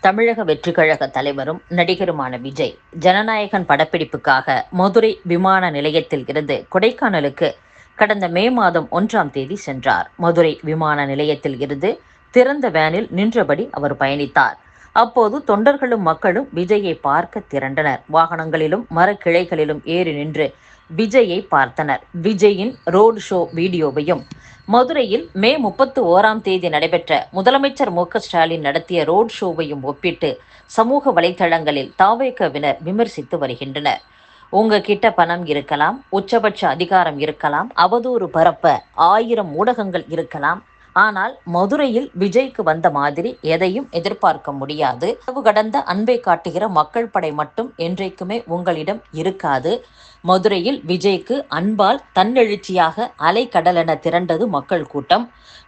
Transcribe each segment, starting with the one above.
தமிழக வெற்றிக் கழக தலைவரும் நடிகருமான விஜய் ஜனநாயகன் படப்பிடிப்புக்காக மதுரை விமான நிலையத்தில் இருந்து கொடைக்கானலுக்கு கடந்த மே மாதம் 1ஆம் தேதி சென்றார். மதுரை விமான நிலையத்தில் இருந்து திறந்த வேனில் நின்றபடி அவர் பயணித்தார். அப்போது தொண்டர்களும் மக்களும் விஜயை பார்க்க திரண்டனர். வாகனங்களிலும் மரக்கிளைகளிலும் ஏறி நின்று விஜயை பார்த்தனர். விஜயின் ரோடு ஷோ வீடியோவையும் மதுரையில் மே 31ஆம் தேதி நடைபெற்ற முதலமைச்சர் மு.க.ஸ்டாலின் நடத்திய ரோட் ஷோவையும் ஒப்பிட்டு சமூக வலைதளங்களில் தாவேகவினர் விமர்சித்து வருகின்றனர். உங்க கிட்ட பணம் இருக்கலாம், உச்சபட்ச அதிகாரம் இருக்கலாம், அவதூறு பரப்ப 1000 ஊடகங்கள் இருக்கலாம். ஆனால் மதுரையில் விஜய்க்கு வந்த மாதிரி எதையும் எதிர்பார்க்க முடியாது. அளவு கடந்த அன்பை காட்டுகிற மக்கள் படை மட்டும் என்றைக்குமே உங்களிடம் இருக்காது. மதுரையில் விஜய்க்கு அன்பால் தன்னெழுச்சியாக அலைக்கடலென திரண்டது மக்கள் கூட்டம்.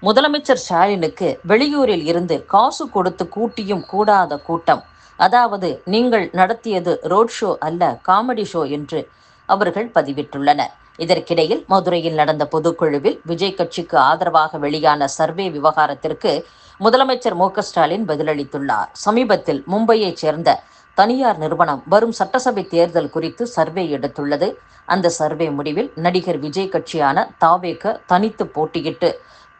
முதலமைச்சர் ஸ்டாலினுக்கு வெளியூரில் இருந்து காசு கொடுத்து கூட்டியும் கூடாத கூட்டம். அதாவது நீங்கள் நடத்தியது ரோட் ஷோ அல்ல, காமெடி ஷோ என்று அவர்கள் பதிவிட்டுள்ளனர். இதற்கிடையில் மதுரையில் நடந்த பொதுக்குழுவில் விஜய் கட்சிக்கு ஆதரவாக வெளியான சர்வே விவகாரத்திற்கு முதலமைச்சர் மு.க.ஸ்டாலின் பதிலளித்துள்ளார். சமீபத்தில் மும்பையைச் சேர்ந்த தனியார் நிறுவனம் வரும் சட்டசபை தேர்தல் குறித்து சர்வே எடுத்துள்ளது. அந்த சர்வே முடிவில் நடிகர் விஜய் கட்சியான தாவேக தனித்து போட்டியிட்டு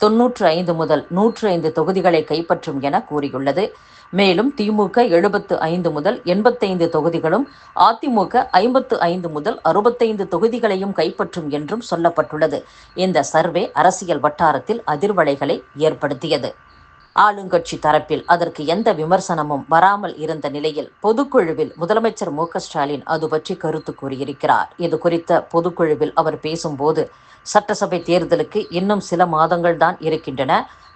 95 முதல் 105 தொகுதிகளை கைப்பற்றும் என கூறியுள்ளது. மேலும் திமுக 75 முதல் 85 தொகுதிகளும், அதிமுக 55 முதல் 65 தொகுதிகளையும் கைப்பற்றும் என்றும் சொல்லப்பட்டுள்ளது. இந்த சர்வே அரசியல் வட்டாரத்தில் அதிர்வலைகளை ஏற்படுத்தியது. ஆளுங்கட்சி தரப்பில் அதற்கு எந்த விமர்சனமும் வராமல் இருந்த நிலையில் பொதுக்குழுவில் முதலமைச்சர் மு.க.ஸ்டாலின் அது பற்றி கருத்து கூறியிருக்கிறார். இது குறித்த பொதுக்குழுவில் அவர் பேசும்போது, சட்டசபை தேர்தலுக்கு இன்னும் சில மாதங்கள் தான் இருக்கின்றன.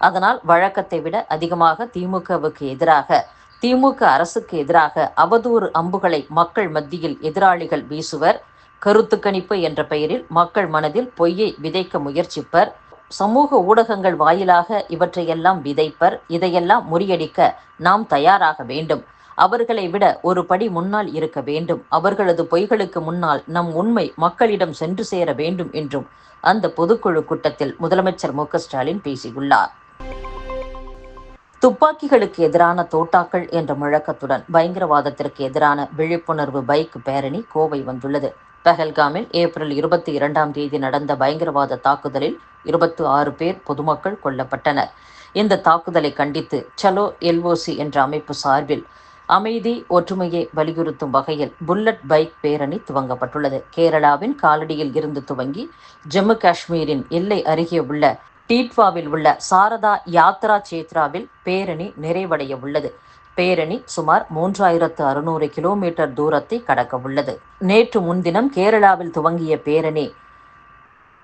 அதனால் வழக்கத்தை விட அதிகமாக திமுகவுக்கு எதிராக, திமுக அரசுக்கு எதிராக அவதூறு அம்புகளை மக்கள் மத்தியில் எதிராளிகள் வீசுவர். கருத்து கணிப்பு என்ற பெயரில் மக்கள் மனதில் பொய்யை விதைக்க முயற்சிப்பர். சமூக ஊடகங்கள் வாயிலாக இவற்றையெல்லாம் விதைப்பர். இதையெல்லாம் முறியடிக்க நாம் தயாராக வேண்டும். அவர்களை விட ஒரு படி முன்னால் இருக்க வேண்டும். அவர்களது பொய்களுக்கு முன்னால் நம் உண்மை மக்களிடம் சென்று சேர வேண்டும் என்றும் அந்த பொதுக்குழு கூட்டத்தில் முதலமைச்சர் மு.க.ஸ்டாலின் பேசியுள்ளார். துப்பாக்கிகளுக்கு எதிரான தோட்டாக்கள் என்ற முழக்கத்துடன் பயங்கரவாதத்திற்கு எதிரான விழிப்புணர்வு பைக் பேரணி கோவை வந்துள்ளது. பஹல்காமில் ஏப்ரல் 22ஆம் தேதி நடந்த பயங்கரவாத தாக்குதலில் 26 பேர் பொதுமக்கள் கொல்லப்பட்டனர். இந்த தாக்குதலை கண்டித்து சலோ எல்ஓசி என்ற அமைப்பு சார்பில் அமைதி, ஒற்றுமையை வலியுறுத்தும் வகையில் புல்லட் பைக் பேரணி துவங்கப்பட்டுள்ளது. கேரளாவின் காலடியில் இருந்து துவங்கி ஜம்மு காஷ்மீரின் எல்லை அருகே உள்ள டீட்வாவில் உள்ள சாரதா யாத்ரா சேத்ராவில் பேரணி நிறைவடைய உள்ளது. பேரணி சுமார் 3600 கிலோமீட்டர் தூரத்தை கடக்க உள்ளது. நேற்று முன்தினம் கேரளாவில் துவங்கிய பேரணி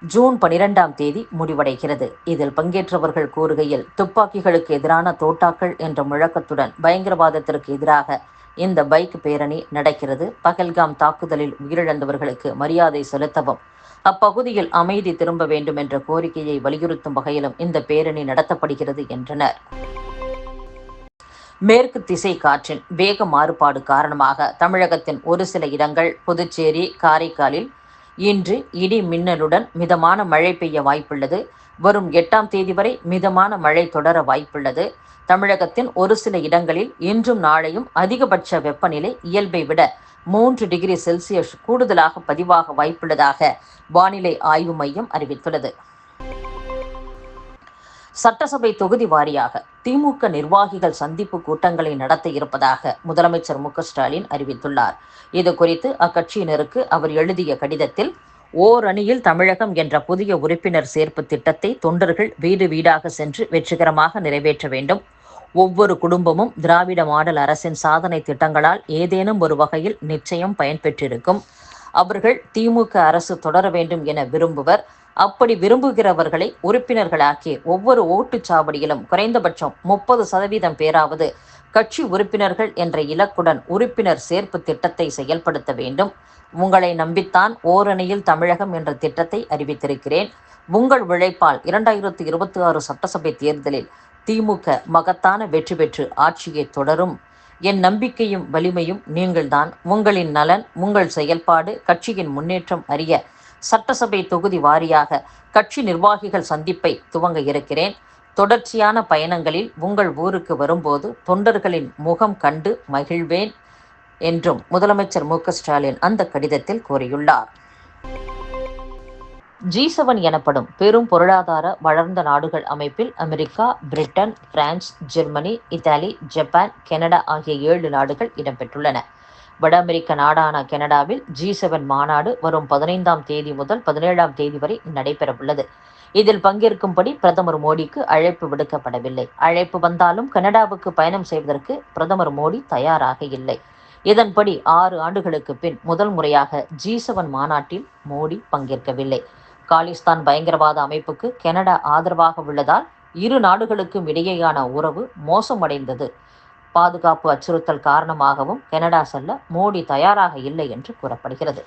ஜூன் 12ஆம் தேதி முடிவடைகிறது. இதில் பங்கேற்றவர்கள் கூறுகையில், துப்பாக்கிகளுக்கு எதிரான தோட்டாக்கள் என்ற முழக்கத்துடன் பயங்கரவாதத்திற்கு எதிராக இந்த பைக் பேரணி நடக்கிறது. பஹல்காம் தாக்குதலில் உயிரிழந்தவர்களுக்கு மரியாதை செலுத்தவும், அப்பகுதியில் அமைதி திரும்ப வேண்டும் என்ற கோரிக்கையை வலியுறுத்தும் வகையிலும் இந்த பேரணி நடத்தப்படுகிறது என்றனர். மேற்கு திசை காற்றின் வேக மாறுபாடு காரணமாக தமிழகத்தின் ஒரு சில இடங்கள், புதுச்சேரி, காரைக்காலில் இன்று இடி மின்னலுடன் மிதமான மழை பெய்ய வாய்ப்புள்ளது. வரும் 8ஆம் தேதி வரை மிதமான மழை தொடர வாய்ப்புள்ளது. தமிழகத்தின் ஒரு சில இடங்களில் இன்றும் நாளையும் அதிகபட்ச வெப்பநிலை இயல்பை விட 3 டிகிரி செல்சியஸ் கூடுதலாக பதிவாக வாய்ப்புள்ளதாக வானிலை ஆய்வு மையம் அறிவித்துள்ளது. சட்டசபை தொகுதி வாரியாக திமுக நிர்வாகிகள் சந்திப்பு கூட்டங்களை நடத்த இருப்பதாக முதலமைச்சர் மு.க.ஸ்டாலின் அறிவித்துள்ளார். இது குறித்து அக்கட்சியினருக்கு அவர் எழுதிய கடிதத்தில், ஓரணியில் தமிழகம் என்ற புதிய உறுப்பினர் சேர்ப்பு திட்டத்தை தொண்டர்கள் வீடு வீடாக சென்று வெற்றிகரமாக நிறைவேற்ற வேண்டும். ஒவ்வொரு குடும்பமும் திராவிட மாடல் அரசின் சாதனை திட்டங்களால் ஏதேனும் ஒரு வகையில் நிச்சயம் பயன்பெற்றிருக்கும். அவர்கள் திமுக அரசு தொடர வேண்டும் என விரும்புவர். அப்படி விரும்புகிறவர்களை உறுப்பினர்களாக்கி ஒவ்வொரு ஓட்டுச்சாவடியிலும் குறைந்தபட்சம் 30% பேராவது கட்சி உறுப்பினர்கள் என்ற இலக்குடன் உறுப்பினர் சேர்ப்பு திட்டத்தை செயல்படுத்த வேண்டும். உங்களை நம்பித்தான் ஓரணியில் தமிழகம் என்ற திட்டத்தை அறிவித்திருக்கிறேன். உங்கள் உழைப்பால் 2026 சட்டசபை தேர்தலில் திமுக மகத்தான வெற்றி பெற்று ஆட்சியை தொடரும். என் நம்பிக்கையும் வலிமையும் நீங்கள்தான். உங்களின் நலன், உங்கள் செயல்பாடு, கட்சியின் முன்னேற்றம் அறிய சட்டசபை தொகுதி வாரியாக கட்சி நிர்வாகிகள் சந்திப்பை துவங்க இருக்கிறேன். தொடர்ச்சியான பயணங்களில் உங்கள் ஊருக்கு வரும்போது தொண்டர்களின் முகம் கண்டு மகிழ்வேன் என்றும் முதலமைச்சர் மு.க.ஸ்டாலின் அந்த கடிதத்தில் கூறியுள்ளார். G7 எனப்படும் பெரும் பொருளாதார வளர்ந்த நாடுகள் அமைப்பில் America, Britain, France, Germany, Italy, Japan, Canada ஆகிய 7 நாடுகள் இடம்பெற்றுள்ளன. வட அமெரிக்க நாடான கனடாவில் G7 மாநாடு வரும் 15ஆம் தேதி முதல் 17ஆம் தேதி வரை நடைபெறவுள்ளது. இதில் பங்கேற்கும்படி பிரதமர் மோடிக்கு அழைப்பு விடுக்கப்படவில்லை. அழைப்பு வந்தாலும் கனடாவுக்கு பயணம் செய்வதற்கு பிரதமர் மோடி தயாராக இல்லை. இதன்படி 6 ஆண்டுகளுக்கு பின் முதல் முறையாக G7 மாநாட்டில் மோடி பங்கேற்கவில்லை. காலிஸ்தான் பயங்கரவாத அமைப்புக்கு கனடா ஆதரவாக உள்ளதால் இரு நாடுகளுக்கும் இடையேயான உறவு மோசமடைந்தது. பாதுகாப்பு அச்சுறுத்தல் காரணமாகவும் கனடா செல்ல மோடி தயாராக இல்லை என்று கூறப்படுகிறது.